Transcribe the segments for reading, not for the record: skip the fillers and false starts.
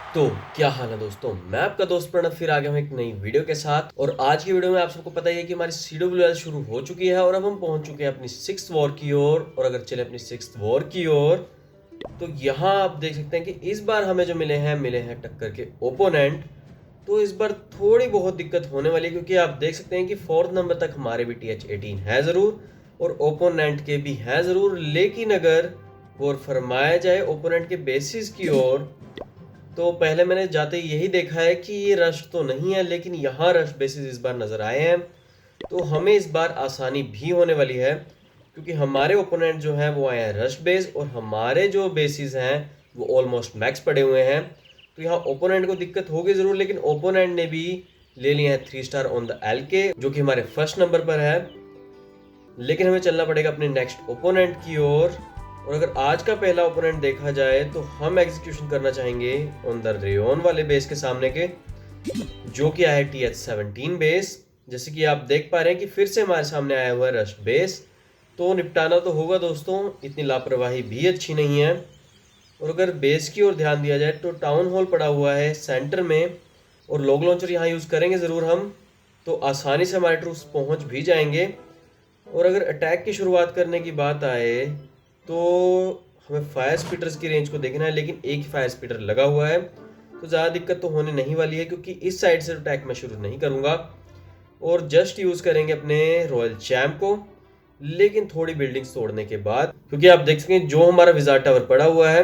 तो क्या हाल है दोस्तों। मैं आपका दोस्त प्रणव फिर आ गया हूँ एक नई वीडियो के साथ। और आज की वीडियो में आप सबको पता ही है कि हमारी CWL शुरू हो चुकी है और अब हम पहुंच चुके हैं अपनी 6th वॉर की ओर। और अगर चले अपनी 6th वॉर की ओर तो यहाँ आप देख सकते हैं कि इस बार हमें जो मिले हैं टक्कर के ओपोनेंट। तो इस बार थोड़ी बहुत दिक्कत होने वाली है क्योंकि आप देख सकते हैं कि 4th नंबर तक हमारे भी TH18 है ज़रूर और ओपोनेंट के भी है ज़रूर। लेकिन अगर गौर फरमाया जाए ओपोनेंट के बेसिस की ओर तो पहले मैंने जाते ही यही देखा है कि ये रश तो नहीं है, लेकिन यहाँ रश बेसिस इस बार नज़र आए हैं। तो हमें इस बार आसानी भी होने वाली है क्योंकि हमारे ओपोनेंट जो हैं वो आए हैं रश बेस और हमारे जो बेसिस हैं वो ऑलमोस्ट मैक्स पड़े हुए हैं। तो यहाँ ओपोनेंट को दिक्कत होगी ज़रूर, लेकिन ओपोनेंट ने भी ले लिए हैं 3 स्टार ऑन द LK जो कि हमारे फर्स्ट नंबर पर है। लेकिन हमें चलना पड़ेगा अपने नेक्स्ट ओपोनेंट की ओर। और अगर आज का पहला ओपोनेंट देखा जाए तो हम एग्जीक्यूशन करना चाहेंगे ऑन द रेयोन वाले बेस के सामने के, जो कि है TH17 बेस। जैसे कि आप देख पा रहे हैं कि फिर से हमारे सामने आया हुआ है रश बेस। तो निपटाना तो होगा दोस्तों, इतनी लापरवाही भी अच्छी नहीं है। और अगर बेस की ओर ध्यान दिया जाए तो टाउन हॉल पड़ा हुआ है सेंटर में और लॉग लॉन्चर यहाँ यूज़ करेंगे ज़रूर हम, तो आसानी से हमारे ट्रूप्स पहुँच भी जाएंगे। और अगर अटैक की शुरुआत करने की बात आए तो हमें फायर स्पीटर्स की रेंज को देखना है, लेकिन एक ही फायर स्पीटर लगा हुआ है तो ज़्यादा दिक्कत तो होने नहीं वाली है क्योंकि इस साइड से अटैक मैं शुरू नहीं करूँगा और जस्ट यूज़ करेंगे अपने रॉयल चैम्प को। लेकिन थोड़ी बिल्डिंग्स तोड़ने के बाद, क्योंकि आप देख सकें जो हमारा विज़ार्ड टावर पड़ा हुआ है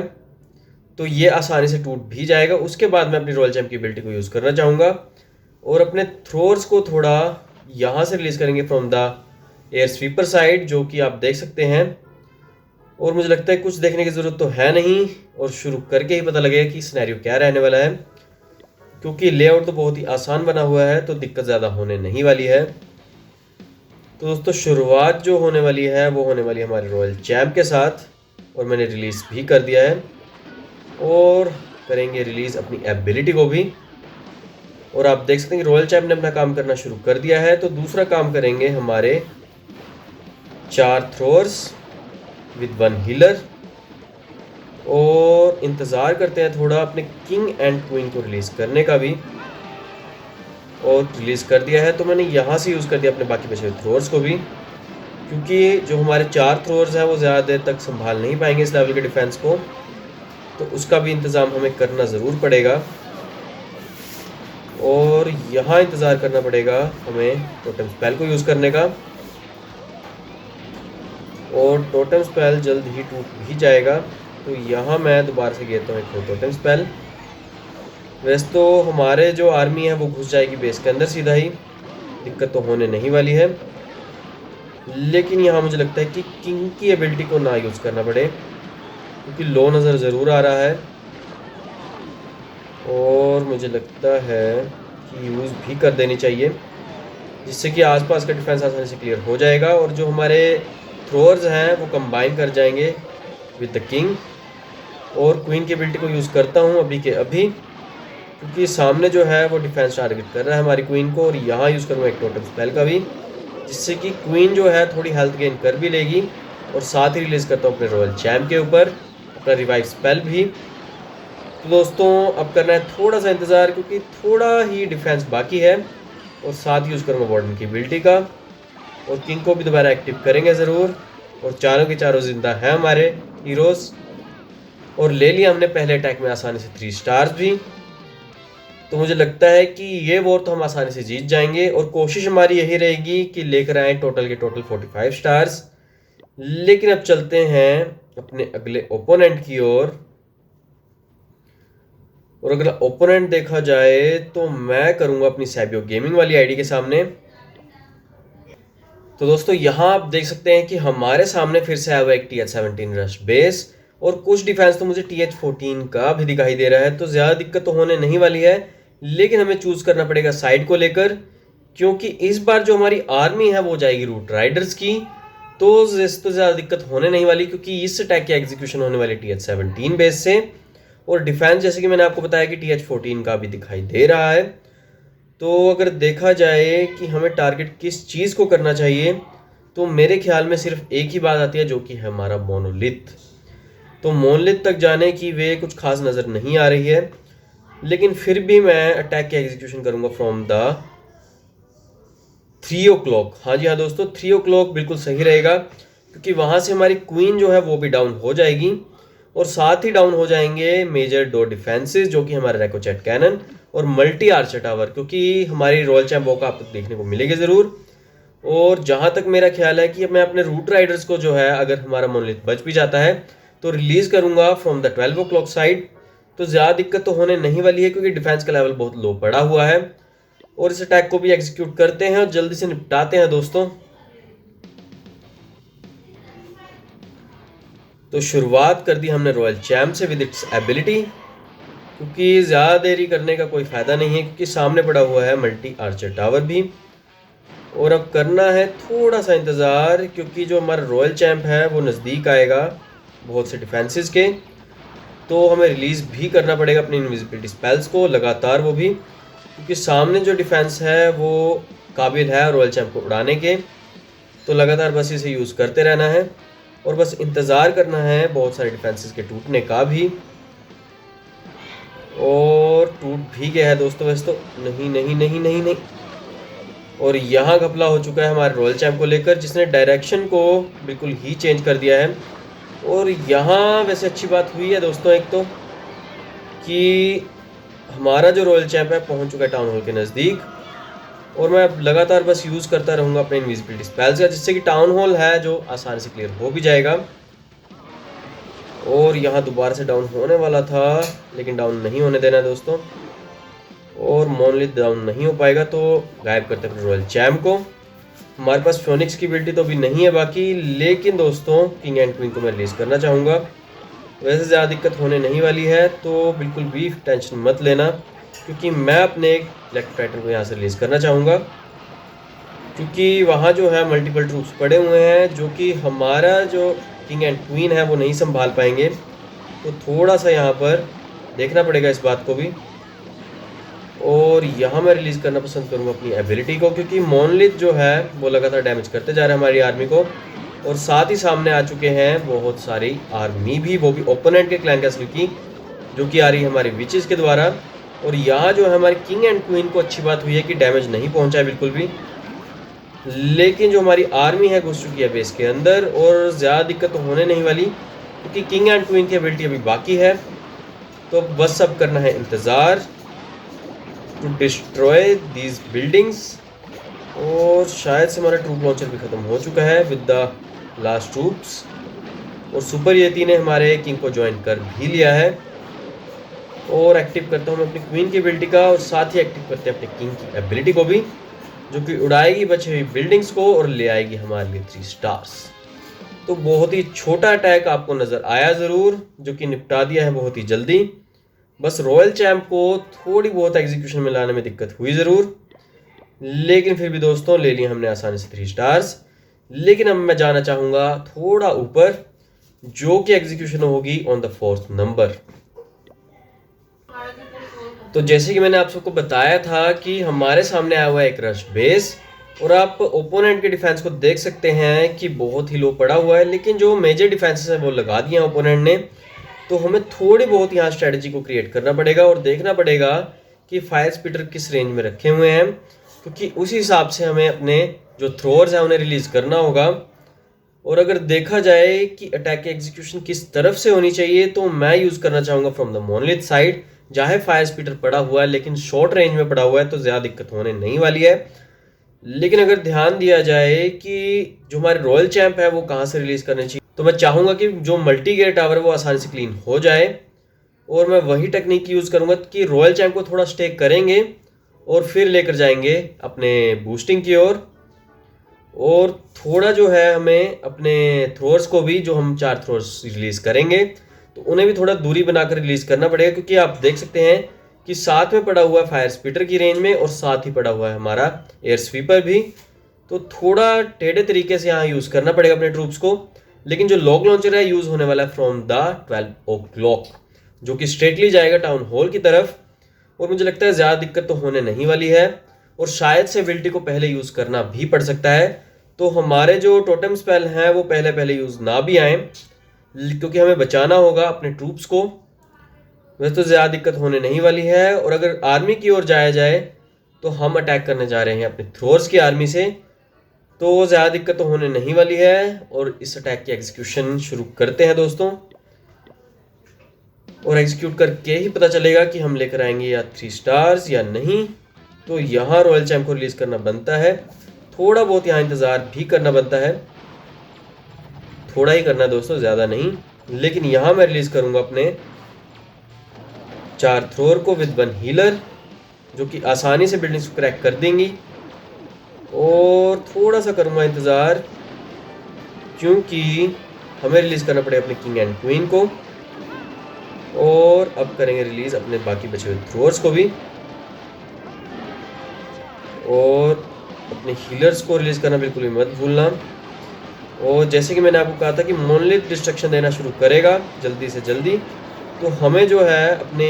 तो ये आसानी से टूट भी जाएगा। उसके बाद मैं अपनी रॉयल चैम्प की एबिलिटी को यूज़ करना चाहूँगा और अपने थ्रोर्स को थोड़ा यहाँ से रिलीज़ करेंगे from the air sweeper side, जो कि आप देख सकते हैं। और मुझे लगता है कुछ देखने की ज़रूरत तो है नहीं और शुरू करके ही पता लगेगा कि सिनेरियो क्या रहने वाला है, क्योंकि लेआउट तो बहुत ही आसान बना हुआ है तो दिक्कत ज़्यादा होने नहीं वाली है। तो दोस्तों शुरुआत जो होने वाली है वो होने वाली है हमारे रॉयल चैम्प के साथ और मैंने रिलीज़ भी कर दिया है और करेंगे रिलीज़ अपनी एबिलिटी को भी। और आप देख सकते हैं कि रॉयल चैम्प ने अपना काम करना शुरू कर दिया है। तो दूसरा काम करेंगे हमारे 4 थ्रोअर्स विद 1 हीलर और इंतज़ार करते हैं थोड़ा अपने किंग एंड क्वीन को रिलीज़ करने का भी। और रिलीज़ कर दिया है तो मैंने यहाँ से यूज़ कर दिया अपने बाकी बचे हुए थ्रोअर्स को भी, क्योंकि जो हमारे 4 थ्रोअर्स हैं वो ज़्यादा देर तक संभाल नहीं पाएंगे इस लेवल के डिफेंस को, तो उसका भी इंतज़ाम हमें करना ज़रूर पड़ेगा। और यहाँ इंतज़ार करना पड़ेगा हमें टोटम स्पेल को यूज़ करने का और टोटम स्पेल जल्द ही टूट भी जाएगा। तो यहाँ मैं दोबारा से गिरता हूँ एक टोटम स्पेल। वैसे तो हमारे जो आर्मी है वो घुस जाएगी बेस के अंदर सीधा ही, दिक्कत तो होने नहीं वाली है। लेकिन यहाँ मुझे लगता है कि किंग की एबिलिटी को ना यूज़ करना पड़े क्योंकि लो नज़र ज़रूर आ रहा है और मुझे लगता है कि यूज़ भी कर देनी चाहिए, जिससे कि आसपास का डिफेंस आसानी से क्लियर हो जाएगा और जो हमारे थ्रोअर्स हैं वो कंबाइन कर जाएंगे विद द किंग। और क्वीन की एबिलिटी को यूज़ करता हूँ अभी के अभी, क्योंकि सामने जो है वो डिफेंस टारगेट कर रहा है हमारी क्वीन को। और यहाँ यूज़ करूँगा एक टोटम स्पेल का भी, जिससे कि क्वीन जो है थोड़ी हेल्थ गेन कर भी लेगी। और साथ ही रिलीज़ करता हूँ अपने रॉयल चैम्प के ऊपर अपना रिवाइव स्पेल भी। तो दोस्तों अब करना है थोड़ा सा इंतज़ार क्योंकि थोड़ा ही डिफेंस बाकी है। और साथ यूज़ करूँगा वार्डन की एबिलिटी का और किंग को भी दोबारा एक्टिव करेंगे ज़रूर। और चारों के चारों जिंदा हैं हमारे हीरोज़ और ले लिया हमने पहले अटैक में आसानी से 3 स्टार्स भी। तो मुझे लगता है कि ये वॉर तो हम आसानी से जीत जाएंगे और कोशिश हमारी यही रहेगी कि लेकर आए टोटल के टोटल 45 स्टार्स। लेकिन अब चलते हैं अपने अगले ओपोनेंट की ओर। और अगला ओपोनेंट देखा जाए तो मैं करूंगा अपनी सैबियो गेमिंग वाली आईडी के सामने। तो दोस्तों यहाँ आप देख सकते हैं कि हमारे सामने फिर से आया हुआ एक TH17 रश बेस और कुछ डिफेंस तो मुझे TH14 का भी दिखाई दे रहा है। तो ज़्यादा दिक्कत तो होने नहीं वाली है, लेकिन हमें चूज़ करना पड़ेगा साइड को लेकर, क्योंकि इस बार जो हमारी आर्मी है वो जाएगी रूट राइडर्स की। तो इस तो ज़्यादा दिक्कत होने नहीं वाली क्योंकि इस अटैक की एग्जीक्यूशन होने वाली TH17 बेस से। और डिफेंस जैसे कि मैंने आपको बताया कि TH14 का भी दिखाई दे रहा है। तो अगर देखा जाए कि हमें टारगेट किस चीज़ को करना चाहिए तो मेरे ख्याल में सिर्फ एक ही बात आती है, जो कि है हमारा मोनोलिथ। तो मोनोलिथ तक जाने की वे कुछ खास नज़र नहीं आ रही है, लेकिन फिर भी मैं अटैक की एग्जीक्यूशन करूंगा फ्रॉम द 3 o'clock। हाँ जी हाँ दोस्तों, 3 o'clock बिल्कुल सही रहेगा, क्योंकि वहां से हमारी क्वीन जो है वो भी डाउन हो जाएगी और साथ ही डाउन हो जाएंगे मेजर डोर डिफेंसेस, जो कि हमारे रैकोचेट कैनन और मल्टी आर्चर टावर, क्योंकि हमारी रॉयल चैम्प वॉक आपको देखने को मिलेगी ज़रूर। और जहां तक मेरा ख्याल है कि मैं अपने रूट राइडर्स को जो है, अगर हमारा मोनोलिथ बच भी जाता है तो रिलीज करूंगा फ्रॉम द 12 o'clock साइड। तो ज़्यादा दिक्कत तो होने नहीं वाली है, क्योंकि डिफेंस का लेवल बहुत लो पड़ा हुआ है। और इस अटैक को भी एग्जीक्यूट करते हैं और जल्दी से निपटाते हैं दोस्तों। तो शुरुआत कर दी हमने रॉयल चैम्प से विद इट्स एबिलिटी, क्योंकि ज़्यादा देरी करने का कोई फ़ायदा नहीं है, क्योंकि सामने पड़ा हुआ है मल्टी आर्चर टावर भी। और अब करना है थोड़ा सा इंतज़ार, क्योंकि जो हमारा रॉयल चैम्प है वो नज़दीक आएगा बहुत से डिफेंसेस के। तो हमें रिलीज़ भी करना पड़ेगा अपनी इनविजिबिलिटी स्पेल्स को लगातार, वो भी क्योंकि सामने जो डिफेंस है वो काबिल है रॉयल चैम्प को उड़ाने के। तो लगातार बस इसे यूज़ करते रहना है और बस इंतज़ार करना है बहुत सारे डिफेंसेस के टूटने का भी। और टूट भी गया है दोस्तों वैसे तो। नहीं नहीं नहीं नहीं नहीं। और यहाँ घपला हो चुका है हमारे रॉयल चैम्प को लेकर, जिसने डायरेक्शन को बिल्कुल ही चेंज कर दिया है। और यहाँ वैसे अच्छी बात हुई है दोस्तों एक तो, कि हमारा जो रॉयल चैम्प है पहुँच चुका है टाउन हॉल के नज़दीक। और मैं अब लगातार बस यूज़ करता रहूँगा अपने इनविजिबिलिटी स्पेल्स का, जिससे कि टाउन हॉल है जो आसानी से क्लियर हो भी जाएगा। और यहाँ दोबारा से डाउन होने वाला था, लेकिन डाउन नहीं होने देना है दोस्तों। और मोनलिथ डाउन नहीं हो पाएगा, तो गायब करते हैं रॉयल चैम्प को। हमारे पास फोनिक्स की एबिलिटी तो अभी नहीं है बाकी, लेकिन दोस्तों किंग एंड क्वीन को मैं रिलीज़ करना चाहूँगा। वैसे ज़्यादा दिक्कत होने नहीं वाली है, तो बिल्कुल भी टेंशन मत लेना, क्योंकि मैं अपने इलेक्ट्रो टाइटन को यहाँ से रिलीज़ करना चाहूँगा। क्योंकि वहाँ जो है मल्टीपल ट्रूप्स पड़े हुए हैं, जो कि हमारा जो किंग एंड क्वीन है वो नहीं संभाल पाएंगे। तो थोड़ा सा यहाँ पर देखना पड़ेगा इस बात को भी। और यहाँ मैं रिलीज़ करना पसंद करूँगा अपनी एबिलिटी को, क्योंकि मोनलिथ जो है वो लगातार डैमेज करते जा रहे हैं हमारी आर्मी को। और साथ ही सामने आ चुके हैं बहुत सारी आर्मी भी, वो भी ओपोनेंट के क्लैन कैसल की, जो कि आ रही है हमारे विचेस के द्वारा। और यहाँ जो है हमारी किंग एंड क्वीन को अच्छी बात हुई है कि डैमेज नहीं पहुँचा है बिल्कुल भी, लेकिन जो हमारी आर्मी है घुस चुकी है बेस के अंदर। और ज़्यादा दिक्कत तो होने नहीं वाली, क्योंकि किंग एंड क्वीन की एबिलिटी अभी बाकी है। तो बस अब करना है इंतज़ार टू डिस्ट्रॉय दीज बिल्डिंग्स। और शायद से हमारा ट्रूप लॉन्चर भी ख़त्म हो चुका है विद द लास्ट ट्रूप्स। और सुपर येती ने हमारे किंग को ज्वाइन कर भी लिया है। और एक्टिव करता हूँ मैं अपनी क्वीन की एबिलिटी का, और साथ ही एक्टिव करते हैं अपने किंग की एबिलिटी को भी, जो कि उड़ाएगी बची हुई बिल्डिंग्स को और ले आएगी हमारे लिए 3 स्टार्स। तो बहुत ही छोटा अटैक आपको नज़र आया ज़रूर, जो कि निपटा दिया है बहुत ही जल्दी। बस रॉयल चैम्प को थोड़ी बहुत एग्जीक्यूशन में लाने में दिक्कत हुई ज़रूर, लेकिन फिर भी दोस्तों ले लिया हमने आसानी से 3 स्टार्स। लेकिन अब मैं जाना चाहूँगा थोड़ा ऊपर, जो कि एग्जीक्यूशन होगी ऑन द 4th नंबर। तो जैसे कि मैंने आप सबको बताया था कि हमारे सामने आया हुआ है एक रश बेस, और आप ओपोनेंट के डिफेंस को देख सकते हैं कि बहुत ही लो पड़ा हुआ है, लेकिन जो मेजर डिफेंसेस है वो लगा दिए हैं ओपोनेंट ने। तो हमें थोड़ी बहुत यहाँ स्ट्रेटजी को क्रिएट करना पड़ेगा और देखना पड़ेगा कि फायर स्पीटर किस रेंज में रखे हुए हैं, क्योंकि उसी हिसाब से हमें अपने जो थ्रोअर्स हैं उन्हें रिलीज़ करना होगा। और अगर देखा जाए कि अटैक की एग्जीक्यूशन किस तरफ से होनी चाहिए, तो मैं यूज़ करना चाहूँगा फ्रॉम द मोनलिथ साइड, जहाँ फायर स्पीटर पड़ा हुआ है लेकिन शॉर्ट रेंज में पड़ा हुआ है, तो ज़्यादा दिक्कत होने नहीं वाली है। लेकिन अगर ध्यान दिया जाए कि जो हमारे रॉयल चैम्प है वो कहाँ से रिलीज़ करने चाहिए, तो मैं चाहूँगा कि जो मल्टी गियर टावर है वो आसानी से क्लीन हो जाए। और मैं वही टेक्निक यूज़ करूँगा कि रॉयल चैम्प को थोड़ा स्टेक करेंगे और फिर लेकर जाएंगे अपने बूस्टिंग की ओर। और थोड़ा जो है हमें अपने थ्रोअर्स को भी, जो हम 4 थ्रोअर्स रिलीज़ करेंगे, तो उन्हें भी थोड़ा दूरी बनाकर रिलीज़ करना पड़ेगा, क्योंकि आप देख सकते हैं कि साथ में पड़ा हुआ है फायर स्पीटर की रेंज में और साथ ही पड़ा हुआ है हमारा एयर स्वीपर भी। तो थोड़ा टेढ़े तरीके से यहाँ यूज़ करना पड़ेगा अपने ट्रूप्स को। लेकिन जो लॉग लॉन्चर है यूज़ होने वाला है फ्रॉम द 12 o'clock, जो कि स्ट्रेटली जाएगा टाउन हॉल की तरफ। और मुझे लगता है ज़्यादा दिक्कत तो होने नहीं वाली है, और शायद से एबिलिटी को पहले यूज़ करना भी पड़ सकता है। तो हमारे जो टोटम स्पेल हैं वो पहले यूज़ ना भी आए, क्योंकि हमें बचाना होगा अपने ट्रूप्स को। वैसे तो ज़्यादा दिक्कत होने नहीं वाली है। और अगर आर्मी की ओर जाया जाए तो हम अटैक करने जा रहे हैं अपने थ्रोर्स की आर्मी से, तो ज़्यादा दिक्कत तो होने नहीं वाली है। और इस अटैक की एग्जीक्यूशन शुरू करते हैं दोस्तों, और एग्जीक्यूट करके ही पता चलेगा कि हम लेकर आएंगे या 3 स्टार्स या नहीं। तो यहाँ रॉयल चैम्प को रिलीज़ करना बनता है, थोड़ा बहुत यहाँ इंतज़ार भी करना बनता है, थोड़ा ही करना है दोस्तों, ज़्यादा नहीं। लेकिन यहाँ मैं रिलीज़ करूँगा अपने 4 थ्रोअर को विद 1 हीलर, जो कि आसानी से बिल्डिंग्स को क्रैक कर देंगी। और थोड़ा सा करूँगा इंतज़ार, क्योंकि हमें रिलीज़ करना पड़ेगा अपने किंग एंड क्वीन को। और अब करेंगे रिलीज़ अपने बाकी बचे हुए थ्रोअर्स को भी, और अपने हीलर्स को रिलीज़ करना बिल्कुल भी मत भूलना। और जैसे कि मैंने आपको कहा था कि मोनलिथ डिस्ट्रक्शन देना शुरू करेगा जल्दी से जल्दी, तो हमें जो है अपने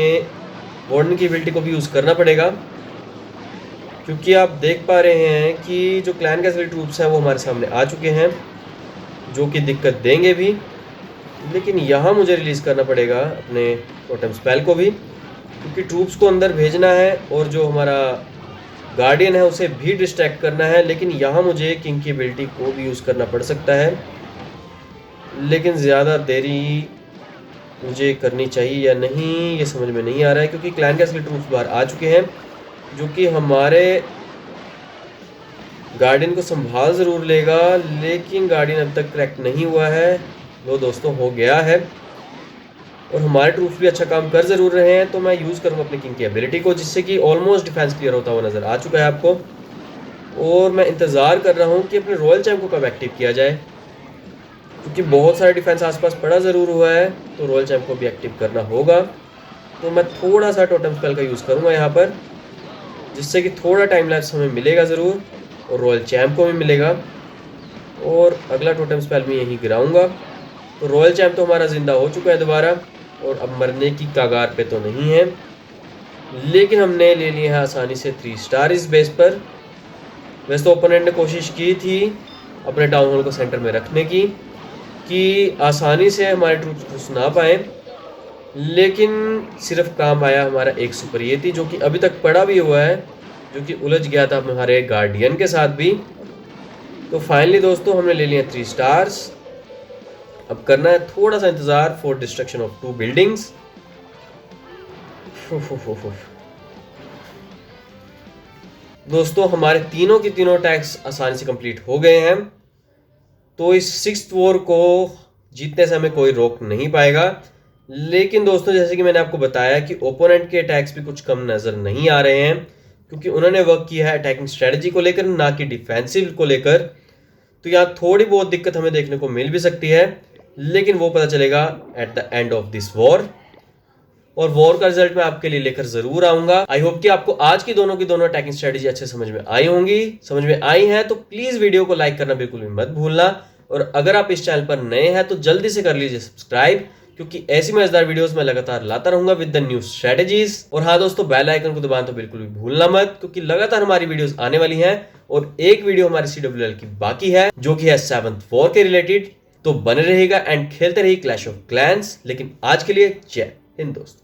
वार्डन की एबिलिटी को भी यूज़ करना पड़ेगा, क्योंकि आप देख पा रहे हैं कि जो क्लैन कैसल ट्रूप्स हैं वो हमारे सामने आ चुके हैं, जो कि दिक्कत देंगे भी। लेकिन यहाँ मुझे रिलीज़ करना पड़ेगा अपने टोटम स्पेल को भी, क्योंकि ट्रूप्स को अंदर भेजना है और जो हमारा गार्डियन है उसे भी डिस्ट्रैक्ट करना है। लेकिन यहाँ मुझे किंग की एबिलिटी को भी यूज़ करना पड़ सकता है, लेकिन ज़्यादा देरी मुझे करनी चाहिए या नहीं ये समझ में नहीं आ रहा है, क्योंकि क्लैन कैसल ट्रूप्स बाहर आ चुके हैं, जो कि हमारे गार्डियन को संभाल ज़रूर लेगा। लेकिन गार्डियन अब तक क्रैक नहीं हुआ है। लो दोस्तों, हो गया है, और हमारे ट्रूप्स भी अच्छा काम कर ज़रूर रहे हैं। तो मैं यूज़ करूँगा अपनी किंग की एबिलिटी को, जिससे कि ऑलमोस्ट डिफेंस क्लियर होता हुआ नज़र आ चुका है आपको। और मैं इंतज़ार कर रहा हूँ कि अपने रॉयल चैम्प को कब एक्टिव किया जाए, क्योंकि बहुत सारा डिफेंस आसपास पड़ा ज़रूर हुआ है, तो रॉयल चैम्प को भी एक्टिव करना होगा। तो मैं थोड़ा सा टोटम स्पेल का यूज़ करूँगा यहाँ पर, जिससे कि थोड़ा टाइम लैप्स हमें मिलेगा ज़रूर, और रॉयल चैम्प को भी मिलेगा। और अगला टोटम स्पेल मैं यहीं गिराऊँगा। तो रॉयल चैम्प तो हमारा ज़िंदा हो चुका है दोबारा, और अब मरने की कगार पे तो नहीं है। लेकिन हमने ले लिए हैं आसानी से 3 स्टार इस बेस पर। वैसे तो ओपोनेंट ने कोशिश की थी अपने टाउन हॉल को सेंटर में रखने की, कि आसानी से हमारे ट्रूप्स घुस ना पाए, लेकिन सिर्फ काम आया हमारा एक सुपरियती, जो कि अभी तक पड़ा भी हुआ है, जो कि उलझ गया था हमारे गार्डियन के साथ भी। तो फाइनली दोस्तों हमने ले लिया 3 स्टार्स। अब करना है थोड़ा सा इंतज़ार फॉर डिस्ट्रक्शन ऑफ 2 बिल्डिंग्स। दोस्तों हमारे तीनों की तीनों अटैक्स आसानी से कंप्लीट हो गए हैं, तो इस 6th वॉर को जीतने से हमें कोई रोक नहीं पाएगा। लेकिन दोस्तों जैसे कि मैंने आपको बताया कि ओपोनेंट के अटैक्स भी कुछ कम नज़र नहीं आ रहे हैं, क्योंकि उन्होंने वर्क किया है अटैकिंग स्ट्रेटजी को लेकर, ना कि डिफेंसिव को लेकर। तो यहाँ थोड़ी बहुत दिक्कत हमें देखने को मिल भी सकती है, लेकिन वो पता चलेगा at the end of this war. और वॉर का रिजल्ट मैं आपके लिए लेकर जरूर आऊंगा। आई होप कि आपको आज की दोनों अटैकिंग स्ट्रेटजी अच्छे समझ में आई होंगी। समझ में आई है तो प्लीज वीडियो को लाइक करना बिल्कुल भी मत भूलना। और अगर आप इस चैनल पर नए हैं तो जल्दी से कर लीजिए सब्सक्राइब, क्योंकि ऐसी मजेदार वीडियोस मैं लगातार लाता रहूंगा विद द न्यू स्ट्रेटजीज। और हाँ दोस्तों, बेल आइकन को दबाना तो बिल्कुल भी भूलना मत, क्योंकि लगातार हमारी वीडियोस आने वाली हैं। और एक वीडियो हमारी CWL की बाकी है, जो कि है 7th वॉर के रिलेटेड। तो बने रहेगा एंड खेलते रहिए क्लैश ऑफ क्लैंस। लेकिन आज के लिए जय हिंद दोस्तों।